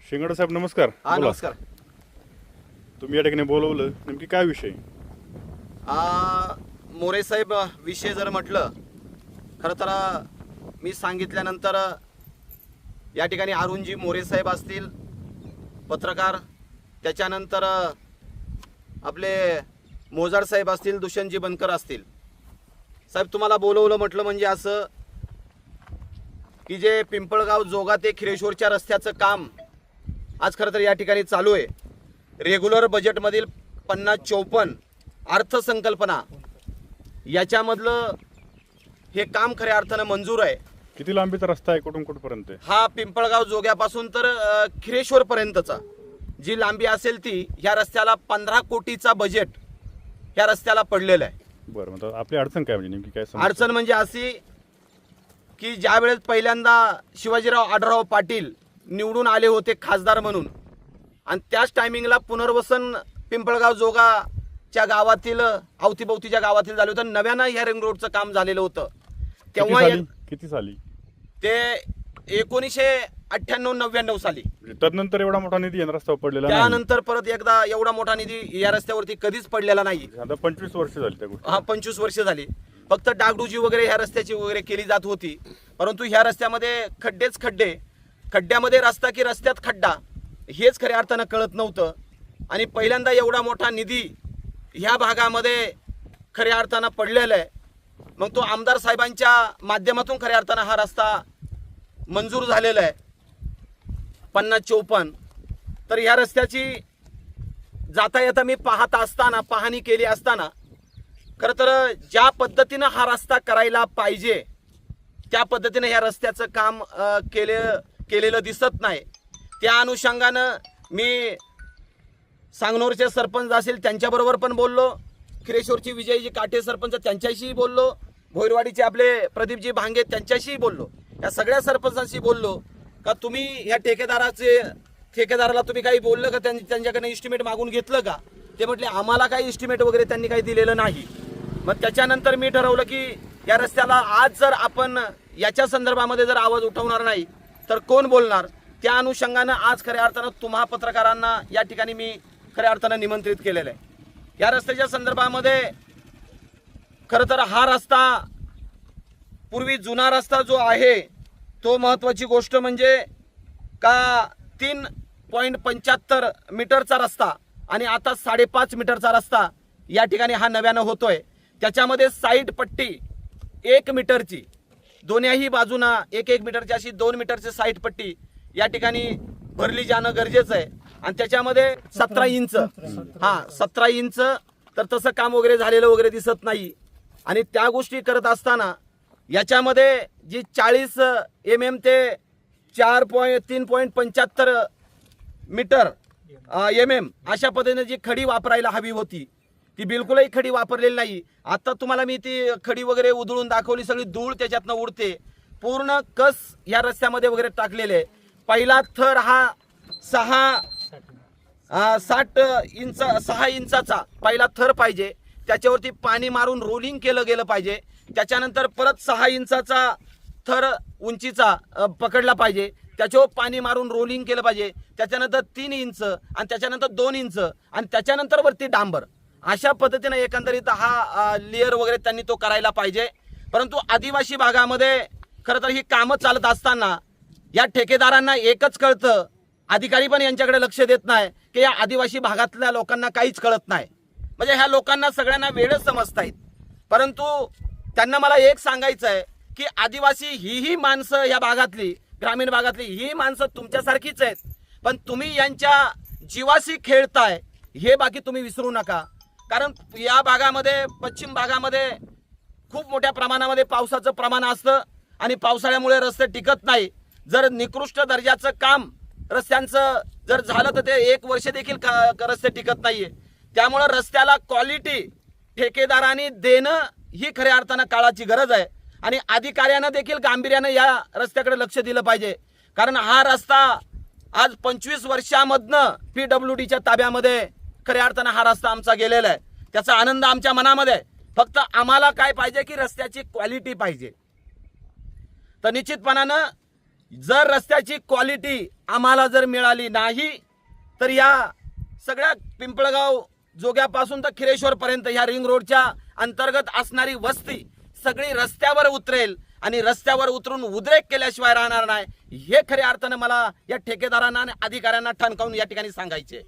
शिंगाडे साहेब नमस्कार. हा बोला. नमस्कार. तुम्ही या ठिकाणी बोलवलं, नेमकी काय विषय? मोरे साहेब, विषय जर म्हटलं खरं तर मी सांगितल्यानंतर या ठिकाणी अरुणजी मोरे साहेब असतील पत्रकार, त्याच्यानंतर आपले मोजाड साहेब असतील, दुष्यंतजी बनकर असतील. साहेब तुम्हाला बोलवलं म्हटलं म्हणजे असं की जे पिंपळगाव जोगा ते खिरेश्वरच्या रस्त्याचं काम आज खरं तर या ठिकाणी चालू आहे. रेग्युलर बजेटमधील 50-54 अर्थसंकल्पना याच्यामधलं हे काम खऱ्या अर्थानं मंजूर आहे. किती लांबीचा रस्ता आहे, कुठून कुठपर्यंत आहे? हा पिंपळगाव जोग्यापासून तर खिरेश्वर पर्यंतचा जी लांबी असेल ती ह्या रस्त्याला 15 कोटीचा बजेट ह्या रस्त्याला पडलेलं आहे. बरं, मग आपली अडचण काय म्हणजे नेमकी काय समस्या? अडचण म्हणजे अशी की ज्या वेळेस पहिल्यांदा शिवाजीराव आढळराव पाटील निवडून आले होते खासदार म्हणून, आणि त्याच टायमिंगला पुनर्वसन पिंपळगाव जोगाच्या गावातील अवतीभोवतीच्या गावातील झालं होतं. नव्यानं ह्या रिंग रोडचं काम झालेलं होतं. तेव्हा किती साली? ते 1998-99 साली. म्हणजे तदनंतर एवढा मोठा निधी या रस्त्यावर पडलेला नाही. त्यानंतर परत एकदा एवढा मोठा निधी या रस्त्यावरती कधीच पडलेला नाही. आता 25 वर्ष झाली त्या गोष्टी. हा 25 वर्ष झाली. फक्त डागडुजी वगैरे ह्या रस्त्याची वगैरे केली जात होती, परंतु ह्या रस्त्यामध्ये खड्डेच खड्डे, खड्ड्यामध्ये रस्ता की रस्त्यात खड्डा हेच खऱ्या अर्थानं कळत नव्हतं. आणि पहिल्यांदा एवढा मोठा निधी ह्या भागामध्ये खऱ्या अर्थानं पडलेला आहे. मग तो आमदार साहेबांच्या माध्यमातून खऱ्या अर्थानं हा रस्ता मंजूर झालेला आहे 50-54. तर ह्या रस्त्याची जाता येता मी पाहणी केली असताना खरं तर ज्या पद्धतीनं हा रस्ता करायला पाहिजे त्या पद्धतीने ह्या रस्त्याचं काम केलेलं दिसत नाही. त्या अनुषंगानं मी सांगनोरचे सरपंच असेल त्यांच्याबरोबर पण बोललो, खिरेश्वरची विजयजी काटे सरपंच त्यांच्याशीही बोललो, भोईरवाडीचे आपले प्रदीपजी भांगे त्यांच्याशीही बोललो. या सगळ्या सरपंचांशी बोललो का तुम्ही ह्या ठेकेदाराला तुम्ही काही बोललं का, त्यांच्याकडनं इस्टिमेट मागून घेतलं का? ते म्हटले आम्हाला काही इस्टिमेट वगैरे त्यांनी काही दिलेलं नाही. मग त्याच्यानंतर मी ठरवलं की या रस्त्याला आज जर आपण याच्या संदर्भामध्ये जर आवाज उठवणार नाही तर कोण बोलणार. त्या अनुषंगानं आज खऱ्या अर्थानं तुम्हा पत्रकारांना या ठिकाणी मी खऱ्या अर्थानं निमंत्रित केलेलं आहे. या रस्त्याच्या संदर्भामध्ये खरं तर हा रस्ता पूर्वी जुना रस्ता जो आहे तो महत्त्वाची गोष्ट म्हणजे का 3.75 मीटरचा रस्ता आणि आता 5.5 मीटरचा रस्ता या ठिकाणी हा नव्यानं होतोय. त्याच्यामध्ये साईड पट्टी 1 मीटरची, दोन्ही बाजूना 1-1 मीटरची अशी 2 मीटरची साईड पट्टी या ठिकाणी भरली जाणं गरजेचं आहे. आणि त्याच्यामध्ये 17 इंच तर तसं काम वगैरे झालेलं वगैरे दिसत नाही. आणि त्या गोष्टी करत असताना याच्यामध्ये जी 40 mm ते 3.75 मीटर mm अशा पद्धतीने जी खडी वापरायला हवी होती ती बिलकुलही खडी वापरलेली नाही. आता तुम्हाला मी ती खडी वगैरे उधळून दाखवली, सगळी धूळ त्याच्यातनं उडते. पूर्ण कस या रस्त्यामध्ये वगैरे टाकलेले. पहिला थर हा 6 इंचाचा पहिला थर पाहिजे, त्याच्यावरती पाणी मारून रोलिंग केलं गेलं पाहिजे. त्याच्यानंतर परत 6 इंचाचा थर उंचीचा पकडला पाहिजे, त्याच्यावर पाणी मारून रोलिंग केलं पाहिजे. त्याच्यानंतर 3 इंच आणि त्याच्यानंतर 2 इंच आणि त्याच्यानंतर वरती डांबर. अशा पद्धतीने एकंदरीत हा लेअर वगैरे त्यांनी तो करायला पाहिजे. परंतु आदिवासी भागामध्ये खरं तर ही कामं चालत असताना या ठेकेदारांना एकच कळतं, अधिकारी पण यांच्याकडे लक्ष देत नाही की या आदिवासी भागातल्या लोकांना काहीच कळत नाही. म्हणजे ह्या लोकांना सगळ्यांना वेळच समजतायत. परंतु त्यांना मला एक सांगायचं आहे की आदिवासी ही माणसं या भागातली, ग्रामीण भागातली ही माणसं तुमच्यासारखीच आहेत, पण तुम्ही यांच्या जीवाशी खेळताय हे बाकी तुम्ही विसरू नका. कारण या भागामध्ये, पश्चिम भागामध्ये खूप मोठ्या प्रमाणामध्ये पावसाचं प्रमाण असतं आणि पावसाळ्यामुळे रस्ते टिकत नाही. जर निकृष्ट दर्जाचं काम रस्त्यांचं जर झालं तर ते 1 वर्ष देखील रस्ते टिकत नाहीये. त्यामुळे रस्त्याला क्वालिटी ठेकेदारांनी देणं ही खऱ्या अर्थानं काळाची गरज आहे. आणि अधिकाऱ्यांना देखील गांभीर्यानं या रस्त्याकडे लक्ष दिलं पाहिजे. कारण हा रस्ता आज 25 वर्षामधनं PWDच्या ताब्यामध्ये खऱ्या अर्थानं हा रस्ता आमचा गेलेला आहे. त्याचा आनंद आमच्या मनामध्ये आहे. फक्त आम्हाला काय पाहिजे की रस्त्याची क्वालिटी पाहिजे. तर निश्चितपणानं जर रस्त्याची क्वालिटी आम्हाला जर मिळाली नाही तर या सगळ्या पिंपळगाव जोग्यापासून तर खिरेश्वर पर्यंत ह्या रिंग रोडच्या अंतर्गत असणारी वस्ती सगळी रस्त्यावर उतरेल आणि रस्त्यावर उतरून उद्रेक केल्याशिवाय राहणार नाही हे खऱ्या अर्थानं मला या ठेकेदारांना आणि अधिकाऱ्यांना ठणकावून या ठिकाणी सांगायचे.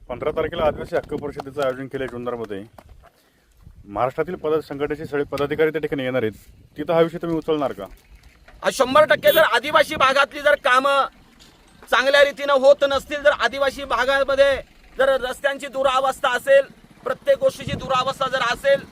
15 तारखेला आदिवासी हक्क परिषदेचं आयोजन केलं आहे जुन्नरमध्ये. महाराष्ट्रातील संघटनेचे सगळे पदाधिकारी त्या ठिकाणी येणार आहेत. तिथं हा विषय तुम्ही उचलणार का? 100% जर आदिवासी भागातली जर कामं चांगल्या रीतीनं होत नसतील, जर आदिवासी भागामध्ये जर रस्त्यांची दुरावस्था असेल, प्रत्येक गोष्टीची दुरावस्था जर असेल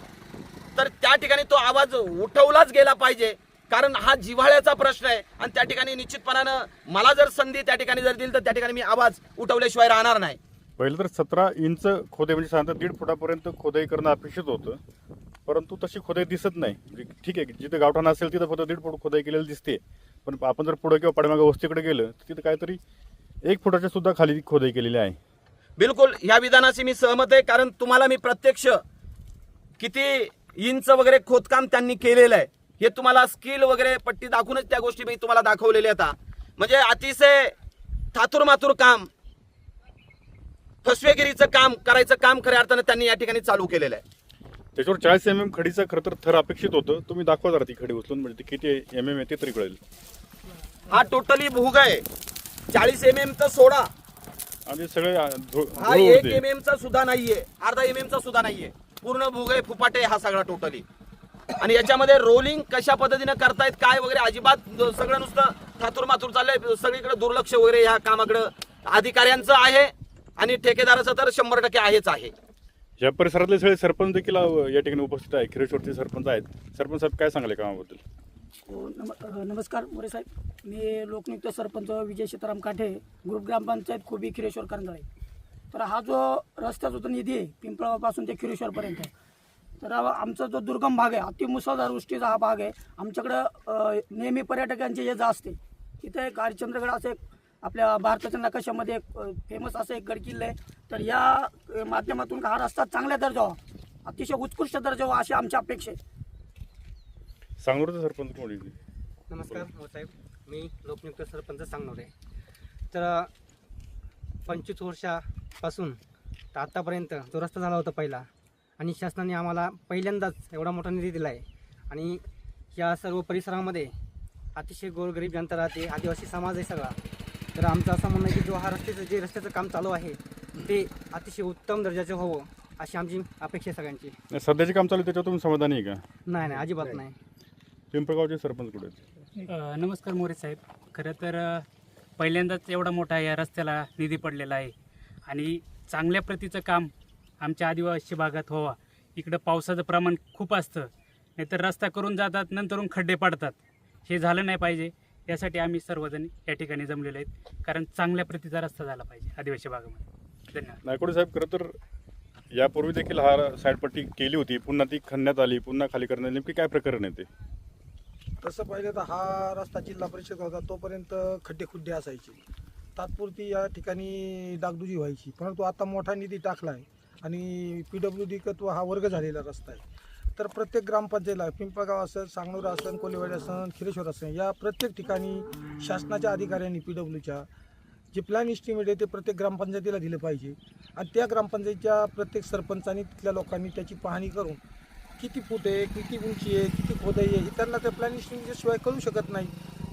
तर त्या ठिकाणी तो आवाज उठवलाच गेला पाहिजे. कारण हा जिव्हाळ्याचा प्रश्न आहे आणि त्या ठिकाणी निश्चितपणानं मला जर संधी त्या ठिकाणी जर दिली तर त्या ठिकाणी मी आवाज उठवल्याशिवाय राहणार नाही. पहिलं तर 17 इंच खोदाई म्हणजे साधारणतः 1.5 फुटापर्यंत खोदाई करणं अपेक्षित होतं, परंतु तशी खोदाई दिसत नाही. म्हणजे ठीक आहे, जिथे गावठाण असेल तिथं फक्त 1.5 फूट खोदाई केलेली दिसते, पण आपण जर पुढे किंवा पाठीमागे वस्तीकडे गेलं तर तिथं काहीतरी 1 फुटाच्या सुद्धा खाली खोदाई केलेली आहे. बिलकुल ह्या विधानाशी मी सहमत आहे. कारण तुम्हाला मी प्रत्यक्ष किती इंच वगैरे खोदकाम त्यांनी केलेलं आहे हे तुम्हाला स्किल वगैरे पट्टी दाखवूनच त्या गोष्टी मी तुम्हाला दाखवलेल्या आहेत. म्हणजे अतिशय थातुरमातुर काम, फसवेगिरीचं काम करायचं काम खऱ्या अर्थानं त्यांनी या ठिकाणी चालू केलेलं आहे. त्याच्यावर 40 mm खडीचं खरं तर थर अपेक्षित होतं. तुम्ही दाखवा जरा ती खडी उचलून, म्हणजे ते किती mm आहे ते तरी कळेल. हा टोटली भूग आहे. 40 mm चा सोडा, आणि सगळे हा 1 mm चा सुद्धा नाहीये, अर्धा mm चा सुद्धा नाहीये, पूर्ण भूग आहे, फुपाटे हा सगळा टोटली. आणि याच्यामध्ये रोलिंग कशा पद्धतीने करतायत काय वगैरे अजिबात सगळं नुसतं थातूर मातूर चाललंय. सगळीकडे दुर्लक्ष वगैरे ह्या कामाकडे अधिकाऱ्यांचं आहे आणि ठेकेदाराचं तर 100% आहेच आहे. या परिसरातले सगळे सरपंच देखील या ठिकाणी उपस्थित आहे. खिरेश्वरचे सरपंच आहेत. सरपंच साहेब काय सांगले कामाबद्दल? नमस्कार मोरे साहेब, मी लोकनियुक्त सरपंच विजय सीताराम काठे, ग्रुप ग्रामपंचायत खोबी खिरेश्वर करंजाळे. तर हा जो रस्त्याचा जो निधी आहे पिंपळापासून ते खिरेश्वरपर्यंत, तर आमचा जो दुर्गम भाग आहे, अतिमुसळधार वृष्टीचा हा भाग आहे. आमच्याकडं नेहमी पर्यटकांची ये जा असते. तिथे एक हरिश्चंद्रगड असं एक आपल्या भारताच्या नकाशामध्ये एक फेमस असं एक गडकिल्ला आहे. तर या माध्यमातून हा रस्ता चांगल्या दर्जावा, अतिशय उत्कृष्ट दर्जावा अशी आमची अपेक्षा आहे. सांगोरचे सरपंच कोण आहे? नमस्कार साहेब, मी लोकनियुक्त सरपंच सांगणार आहे. तर 25 वर्षापासून तर आत्तापर्यंत जो रस्ता झाला होता पहिला, आणि शासनाने आम्हाला पहिल्यांदाच एवढा मोठा निधी दिला आहे. आणि या सर्व परिसरामध्ये अतिशय गोरगरीब जनता राहते, आदिवासी समाज आहे सगळा. तर आमचं असं म्हणणं आहे की जो हा रस्त्याचं काम चालू आहे ते अतिशय उत्तम दर्जाचं व्हावं अशी आमची अपेक्षा आहे सगळ्यांची. सध्याचे काम चालू आहे त्याच्यावर तुम्ही समाधानी आहे का? नाही अजिबात नाही. पिंपळगावचे सरपंच कुठे आहेत? नमस्कार मोरे साहेब, खरं तर पहिल्यांदाच एवढा मोठा या रस्त्याला निधी पडलेला आहे आणि चांगल्या प्रतीचं काम आमच्या आदिवासी भागात व्हावा. इकडं पावसाचं प्रमाण खूप असतं, नाहीतर रस्ता करून जातात नंतरून खड्डे पडतात. हे झालं नाही पाहिजे, यासाठी आम्ही सर्वजण या ठिकाणी जमलेले आहेत. कारण चांगल्या प्रतीचा रस्ता झाला पाहिजे आदिवासी भागामध्ये. धन्यवाद. नायकोडे साहेब, खरं तर यापूर्वी देखील हा साईडपट्टी केली होती, पुन्हा ती खणण्यात आली, पुन्हा खाली करण्यात, नेमकी काय प्रकरण आहे ते? तसं पाहिलं तर हा रस्ता जिल्हा परिषद होता तोपर्यंत खड्डे खुड्डे असायचे, तात्पुरती या ठिकाणी डागडुजी व्हायची. परंतु आता मोठा निधी टाकला आहे आणि PWD कत्व हा वर्ग झालेला रस्ता आहे. तर प्रत्येक ग्रामपंचायतीला पिंपळगाव असेल, सांगनूर असेल, कोलेवाडी असेल, खिरेश्वर असेल, या प्रत्येक ठिकाणी शासनाच्या अधिकाऱ्यांनी PWच्या जे प्लॅन इस्टिमेट आहे ते प्रत्येक ग्रामपंचायतीला दिलं पाहिजे. आणि त्या ग्रामपंचायतीच्या प्रत्येक सरपंचांनी तिथल्या लोकांनी त्याची पाहणी करून किती फूट आहे, किती उंची आहे, किती खोदाई आहे हे त्यांना त्या प्लॅन इस्टिमेटशिवाय कळू शकत नाही.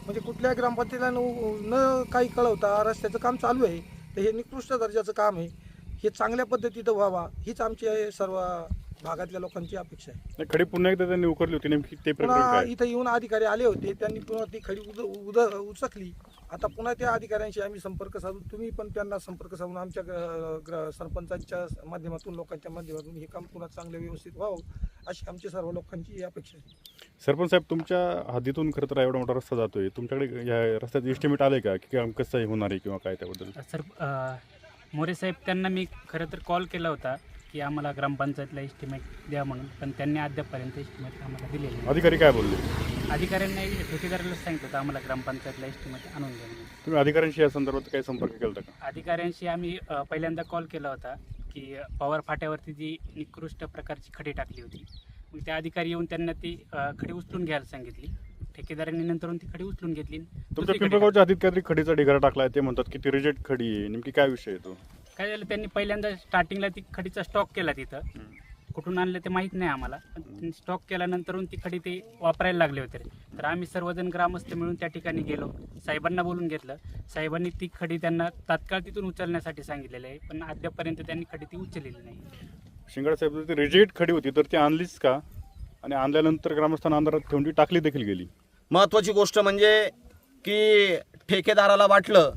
म्हणजे कुठल्या ग्रामपंचायतीला न काही कळवता रस्त्याचं काम चालू आहे. तर हे निकृष्ट दर्जाचं काम आहे, हे चांगल्या पद्धतीनं व्हावा हीच आमची सर्व भागातल्या लोकांची अपेक्षा आहे. खडी पुन्हा एकदा त्यांनी उकरली होती, नेमकी ते प्रकरण पुन्हा काय? इथं येऊन अधिकारी आले होते, त्यांनी पुन्हा ती खडी उचकली. आता पुन्हा त्या अधिकाऱ्यांशी आम्ही संपर्क साधून, तुम्ही पण त्यांना संपर्क साधून आमच्या सरपंचांच्या माध्यमातून, लोकांच्या माध्यमातून हे काम पुन्हा चांगलं व्यवस्थित व्हावं अशी आमची सर्व लोकांची अपेक्षा आहे. सरपंच साहेब, तुमच्या हद्दीतून खरं तर एवढा मोठा रस्ता जातोय, तुमच्याकडे या रस्त्याचं एस्टिमेट आलं का की काम कसं होणार आहे किंवा काय त्याबद्दल? सर मोरे साहेब, त्यांना मी खरं तर कॉल केला होता की आम्हाला ग्रामपंचायतला एस्टिमेट द्या म्हणून, पण त्यांनी अद्यापपर्यंत एस्टिमेट आम्हाला दिलेलं नाही. अधिकारी काय बोलले? अधिकाऱ्यांनी ठेकेदाराला सांगितलं होतं आम्हाला ग्रामपंचायतला एस्टिमेट आणून द्या म्हणून. तुम्ही अधिकाऱ्यांशी या संदर्भात काही संपर्क केला होता का? अधिकाऱ्यांशी आम्ही पहिल्यांदा कॉल केला होता की पवार फाट्यावरती जी निकृष्ट प्रकारची खडी टाकली होती, मग त्या अधिकारी येऊन त्यांना ती खडी उचलून घ्यायला सांगितली. ठेकेदारांनी नंतर ती खडी उचलून घेतली. तुमच्या दुसरीकडे पिंपळगावच्या हद्दीत काहीतरी खडीचा ढिगारा टाकलाय, ते म्हणतात की ती रिजेक्ट खडी आहे. नेमकी काय विषय आहे तो? काय झालं, त्यांनी पहिल्यांदा स्टार्टिंगला ती खडीचा स्टॉक केला तिथं. कुठून आणलं ते माहीत नाही आम्हाला, पण त्यांनी स्टॉक केल्यानंतर ती खडी ते वापरायला लागले होते. तर आम्ही सर्वजण ग्रामस्थ मिळून त्या ठिकाणी गेलो, साहेबांना बोलून घेतलं. साहेबांनी ती खडी त्यांना तात्काळ तिथून उचलण्यासाठी सांगितलेलं आहे, पण अद्यापपर्यंत त्यांनी खडी ती उचललेली नाही. शिंगाडे साहेब, ती रिजेक्ट खडी होती तर ती आणलीच का? आणि आणल्यानंतर ग्रामस्थांना अंधारात ठेवून ती टाकली देखील गेली. महत्त्वाची गोष्ट म्हणजे की ठेकेदाराला वाटलं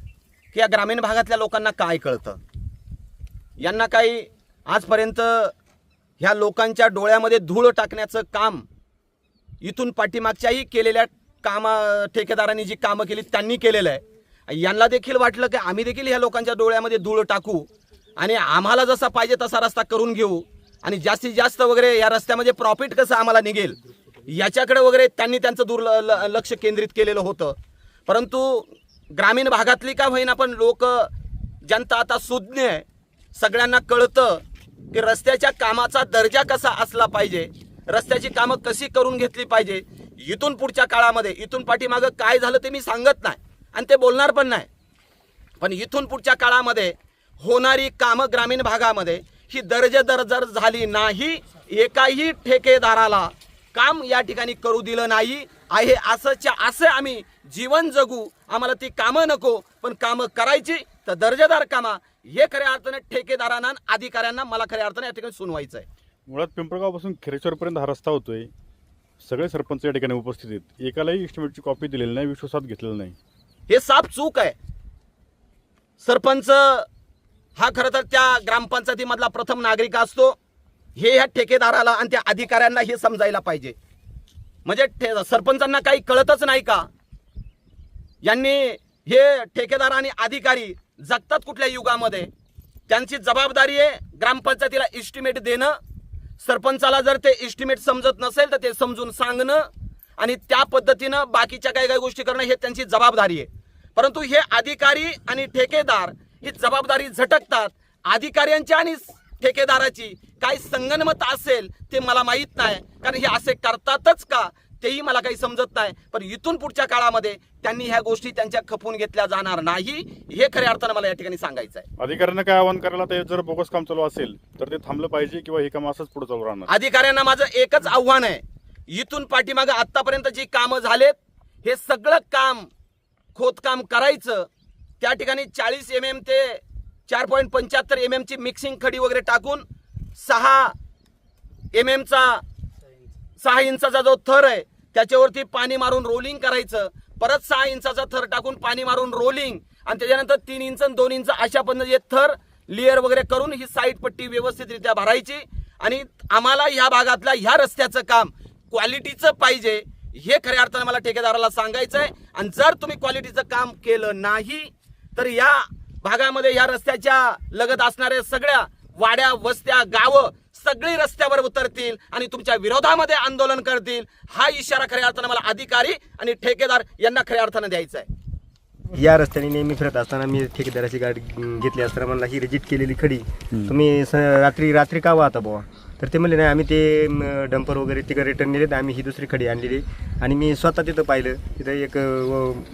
की या ग्रामीण भागातल्या लोकांना काय कळतं, यांना काही आजपर्यंत ह्या लोकांच्या डोळ्यामध्ये धूळ टाकण्याचं काम इथून पाठीमागच्याही केलेल्या ठेकेदारांनी जी कामं केली त्यांनी केलेलं आहे. यांना देखील वाटलं की आम्ही देखील ह्या लोकांच्या डोळ्यामध्ये धूळ टाकू आणि आम्हाला जसा पाहिजे तसा रस्ता करून घेऊ आणि जास्तीत जास्त वगैरे या रस्त्यामध्ये प्रॉफिट कसं आम्हाला निघेल याच्याकडे वगैरे त्यांनी त्यांचं लक्ष केंद्रित केलेलं होतं. परंतु ग्रामीण भागातली का होईना पण लोक, जनता आता सुज्ञ आहे, सगळ्यांना कळतं की रस्त्याच्या कामाचा दर्जा कसा असला पाहिजे, रस्त्याची कामं कशी करून घेतली पाहिजे. इथून पुढच्या काळामध्ये, इथून पाठीमागं काय झालं ते मी सांगत नाही आणि ते बोलणार पण नाही, पण इथून पुढच्या काळामध्ये होणारी कामं ग्रामीण भागामध्ये ही दर्जेदार जर झाली नाही, एकाही ठेकेदाराला काम या ठिकाणी करू दिलं नाही आहे असंच्या असं आम्ही जीवन जगू. आम्हाला ती कामं नको, पण कामं करायची तर दर्जेदार कामं. हे खऱ्या अर्थाने ठेकेदारांना, अधिकाऱ्यांना मला खऱ्या अर्थाने या ठिकाणी सुनवायचं आहे. मुळात पिंपळगावपासून खिरेश्वरपर्यंत हा रस्ता होतोय, सगळे सरपंच या ठिकाणी उपस्थित आहेत, एकालाही एस्टिमेटची कॉपी दिलेली नाही, विश्वासात घेतलेलं नाही. हे साफ चूक आहे. सरपंच हा खरं तर त्या ग्रामपंचायतीमधला प्रथम नागरिक असतो. हे ह्या ठेकेदाराला आणि त्या अधिकाऱ्यांना हे समजायला पाहिजे. म्हणजे सरपंचांना काही कळतच नाही का? यांनी हे ठेकेदार आणि अधिकारी जगतात कुठल्या युगामध्ये? त्यांची जबाबदारी आहे ग्रामपंचायतीला इस्टिमेट देणं. सरपंचाला जर ते इस्टिमेट समजत नसेल तर ते समजून सांगणं आणि त्या पद्धतीनं बाकीच्या काही काही गोष्टी करणं हे त्यांची जबाबदारी आहे. परंतु हे अधिकारी आणि ठेकेदार ही जबाबदारी झटकतात. अधिकाऱ्यांची आणि ठेकेदाराची काय संगनमत असेल ते मला माहीत नाही, कारण हे असे करतातच का तेही मला काही समजत नाही. पण इथून पुढच्या काळामध्ये त्यांनी ह्या गोष्टी त्यांच्या खपून घेतल्या जाणार नाही, हे खऱ्या अर्थानं मला या ठिकाणी सांगायचं आहे. अधिकाऱ्यांना काय आवाहन करायला, ते जर बोगस काम चालू असेल तर ते थांबलं पाहिजे किंवा हे काम असंच पुढे चालू राहणार? अधिकाऱ्यांना माझं एकच आव्हान आहे, इथून पाठीमागं आतापर्यंत जी कामं झालेत हे सगळं काम खोदकाम करायचं. त्या ठिकाणी 40 mm ते 4.75 mm ची मिक्सिंग खडी वगैरे टाकून 6 इंचाचा जो थर आहे त्याच्यावरती पाणी मारून रोलिंग करायचं. परत 6 इंचाचा थर टाकून पाणी मारून रोलिंग आणि त्याच्यानंतर 3 इंच 2 इंच अशा पद्धतीने थर लेअर वगैरे करून ही साईड पट्टी व्यवस्थितरित्या भरायची. आणि आम्हाला ह्या भागातल्या ह्या रस्त्याचं काम क्वालिटीचं पाहिजे, हे खऱ्या अर्थानं मला ठेकेदाराला सांगायचं आहे. आणि जर तुम्ही क्वालिटीचं काम केलं नाही तर या भागामध्ये या रस्त्याच्या लगत असणाऱ्या सगळ्या वाड्या, वस्त्या, गावं सगळी रस्त्यावर उतरतील आणि तुमच्या विरोधामध्ये आंदोलन करतील. हा इशारा खऱ्या अर्थानं मला अधिकारी आणि ठेकेदार यांना खऱ्या अर्थानं द्यायचा आहे. या रस्त्याने नेहमी फिरत असताना मी ठेकेदाराची गाडी घेतली असताना मला ही रिजिट केलेली खडी तुम्ही रात्री का वाहता बुवा? तर ते म्हणले नाही, आम्ही ते डंपर वगैरे तिकडे रिटर्न नेलेत, आम्ही ही दुसरी खडी आणलेली. आणि मी स्वतः तिथं पाहिलं, तिथं एक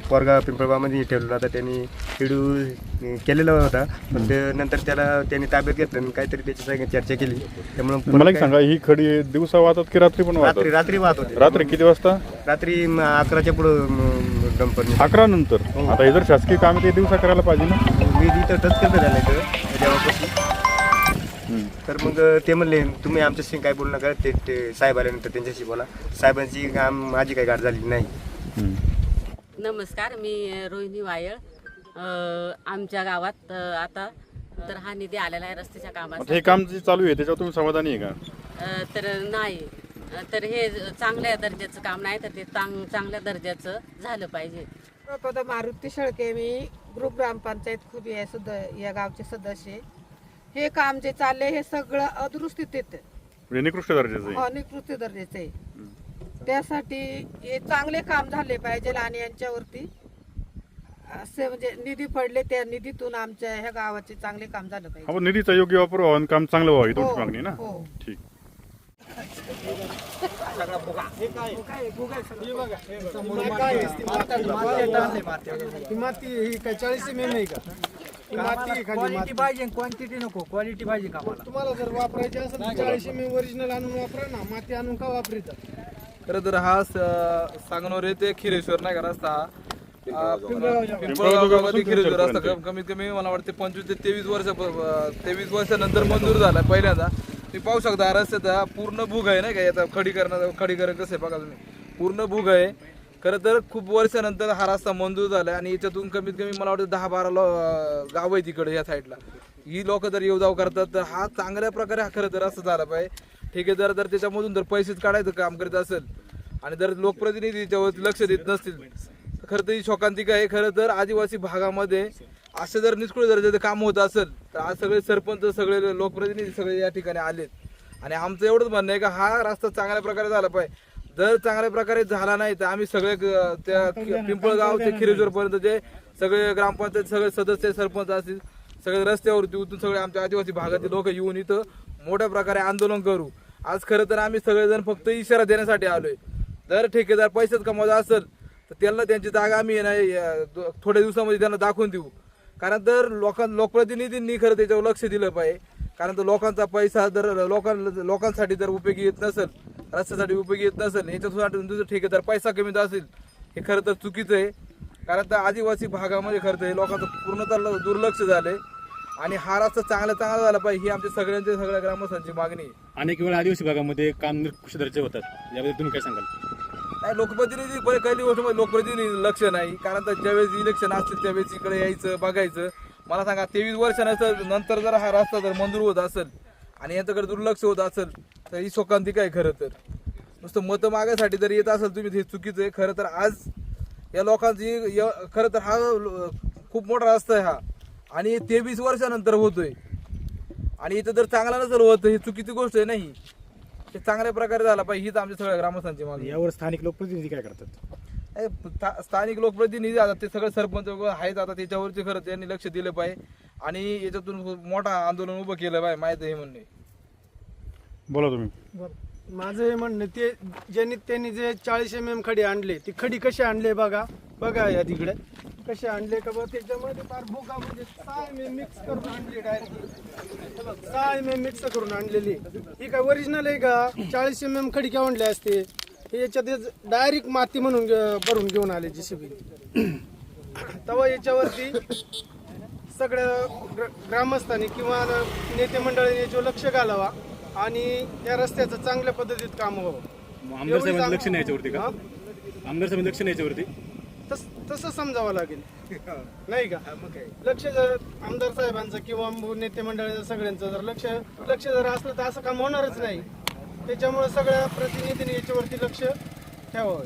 पोरगा पिंपळगावमध्ये ठेवलेला होता, त्यांनी व्हिडिओ केलेला होता. पण ते नंतर त्यांनी ताब्यात घेतलं आणि काहीतरी त्याची चर्चा केली. त्यामुळे मला एक सांगा, ही खडी दिवसा वाहतात की रात्री पण वाहतात? रात्री वाहत होते. रात्री किती वाजता? रात्री 11च्या पुढं डंपर 11 नंतर. आता हे जर शासकीय काम ते दिवसा करायला पाहिजे ना. मी इथं टच करत झालं त्याच्यावर. तर मग ते म्हणले तुम्ही आमच्याशी काय बोलू नका, ते साहेब आल्यानंतर त्यांच्याशी बोला. साहेबांची माझी काही गाठ झालेली नाही. नमस्कार, मी रोहिणी वायळ. आमच्या गावात आता तर हा निधी आलेला आहे रस्त्याच्या आता कामासाठी. हे काम जे चालू आहे त्याच्यावर तुम्ही समाधानी आहे का? तर नाही, तर हे चांगल्या दर्जाचं काम नाही, तर ते चांगल्या दर्जाचं झालं पाहिजे. मारुती शेळके, मी ग्रुप ग्रामपंचायत खूप या गावचे सदस्य. हे काम जे चालले हे सगळं अदुरुस्तीत येतं, म्हणजे निकृष्ट दर्जाचं आहे. निकृष्ट दर्जाचे आहे. त्यासाठी हे चांगले काम झाले पाहिजे आणि यांच्यावरती असे म्हणजे निधी पडले, त्या निधीतून आमच्या ह्या गावाचे चांगले काम झालं पाहिजे. आपण निधीचा योग्य वापर व्हावा आणि काम चांगलं व्हावं ही तुमची मागणी ना? हो. ठीक. सगळा भुगा. हे काय हे बघा काय आहे? ती माती ही काय 40 mm आहे का? ही माती आहे खाली माती. पाहिजे क्वांटिटी नको, क्वालिटी पाहिजे का मला. तुम्हाला जर वापरायची असेल तर 40 mm ओरिजिनल आणून वापरा ना. माती आणून का वापरिता? खरं तर हा सांगनोर ते खिरेश्वर नाही का रस्ता हा पिंपळगाव गावामध्ये खिरेश्वर रस्ता कमीत कमी मला वाटते 25 ते 23 वर्षानंतर मंजूर झाला पहिल्यांदा. तुम्ही पाहू शकता रस्त्याचा पूर्ण भूग आहे नाही का, याचा खडीकरण कसं आहे बघा तुम्ही, पूर्ण भूग आहे. खरं तर खूप वर्षानंतर हा रस्ता मंजूर झाला आणि याच्यातून कमीत कमी मला वाटतं 10-12 गाव आहे तिकडे या साईडला. ही लोक जर येऊ जाऊ करतात तर हा चांगल्या प्रकारे हा खरं तर रस्ता झाला पाहिजे. ठेकेदार जर त्याच्यामधून जर पैसेच काढायचं काम करीत असेल आणि जर लोकप्रतिनिधी त्याच्यावरती लक्ष देत नसतील खरं तर ही शोकांतिका आहे. खरं तर आदिवासी भागामध्ये असं जर निष्कुळ दर्जाचं काम होत असेल तर आज सगळे सरपंच सगळे लोकप्रतिनिधी सगळे या ठिकाणी आलेत आणि आमचं एवढंच म्हणणं आहे का हा रस्ता चांगल्या प्रकारे झाला पाहिजे. जर चांगल्या प्रकारे झाला नाही तर आम्ही सगळे त्या पिंपळगाव ते खिरेश्वरपर्यंत जे सगळे ग्रामपंचायत सगळे सदस्य सरपंच असतील सगळे रस्त्यावरती उतरून सगळे आमच्या आदिवासी भागातील लोक येऊन इथं मोठ्या प्रकारे आंदोलन करू. आज खरं तर आम्ही सगळेजण फक्त इशारा देण्यासाठी आलोय. जर ठेकेदार पैसेच कमवत असेल तर त्यांना त्यांची जागा आम्ही थोड्या दिवसामध्ये त्यांना दाखवून देऊ. कारण तर लोकप्रतिनिधींनी खरं त्याच्यावर लक्ष दिलं पाहिजे. कारण तर लोकांचा पैसा जर लोकांसाठी जर उपयोगी येत नसेल, रस्त्यासाठी उपयोगी येत नसेल, याच्यासाठी दुसरं ठेकेदार पैसा कमीत असेल हे खरं तर चुकीचं आहे. कारण तर आदिवासी भागामध्ये खरं तर हे लोकांचं पूर्णतः दुर्लक्ष झालंय आणि हा रस्ता चांगला झाला पाहिजे ही आमच्या सगळ्या ग्रामस्थांची मागणी आहे. अनेक वेळा आदिवासी भागामध्ये काम निकृष्ट दर्जाचे होतात, याबद्दल तुम्ही काय सांगाल? नाही लोकप्रतिनिधी पहिली गोष्ट म्हणजे लोकप्रतिनिधी लक्ष नाही. कारण तर ज्यावेळेस इलेक्शन असतील त्यावेळेस इकडे यायचं बघायचं. मला सांगा 23 वर्षानंतर जर हा रस्ता जर मंजूर होत असेल आणि याच्याकडे दुर्लक्ष होत असेल तर ही शोकांतिका आहे. खरं तर नुसतं मतं मागायसाठी जर येत असेल तुम्ही हे चुकीचं आहे. खरं तर आज या लोकांची खरं तर हा खूप मोठा रस्ता आहे हा आणि 23 वर्षानंतर होतोय आणि इथं जर चांगला नसेल होत ही चुकीची गोष्ट आहे. नाही ते चांगल्या प्रकारे झाला पाहिजे हीच आमच्या सगळ्या ग्रामस्थांची मागणी. यावर स्थानिक लोकप्रतिनिधी काय करतात? स्थानिक लोकप्रतिनिधी आता ते सगळे सरपंच आहेत आता त्याच्यावरती खरं त्यांनी लक्ष दिलं पाहिजे आणि याच्यातून मोठा आंदोलन उभं केलं पाहिजे. माहिती हे म्हणणे. बोला तुम्ही. माझं हे म्हणणं ते त्यांनी जे 40 mm खडी आणले ती खडी कशी आणले बघा या तिकडे कसे आणले का बघ त्याच्यामध्ये फार भोगा म्हणजे 6 mm मिक्स करून आणले डायरेक्ट 6 mm मिक्स करून आणलेली. ही काय ओरिजिनल आहे का? 40 mm खडी केव्हा आणले असते हे याच्यात डायरेक्ट माती म्हणून भरून घेऊन आले JCB. तेव्हा याच्यावरती सगळ्या ग्रामस्थांनी किंवा नेते मंडळीने याच्यावर लक्ष घालावा आणि या रस्त्याचं चांगल्या पद्धतीत काम व्हावं. आमदार साहेबांचं लक्ष नाही याच्यावरती का? आमदार साहेबांचं लक्ष नाही याच्यावरती तसं समजावं लागेल नाही का? लक्ष जर आमदार साहेबांचं किंवा नेते मंडळाचं सगळ्यांचं जर लक्ष जर असलं तर असं काम होणारच नाही. त्याच्यामुळे सगळ्या प्रतिनिधींनी याच्यावरती लक्ष ठेवावं.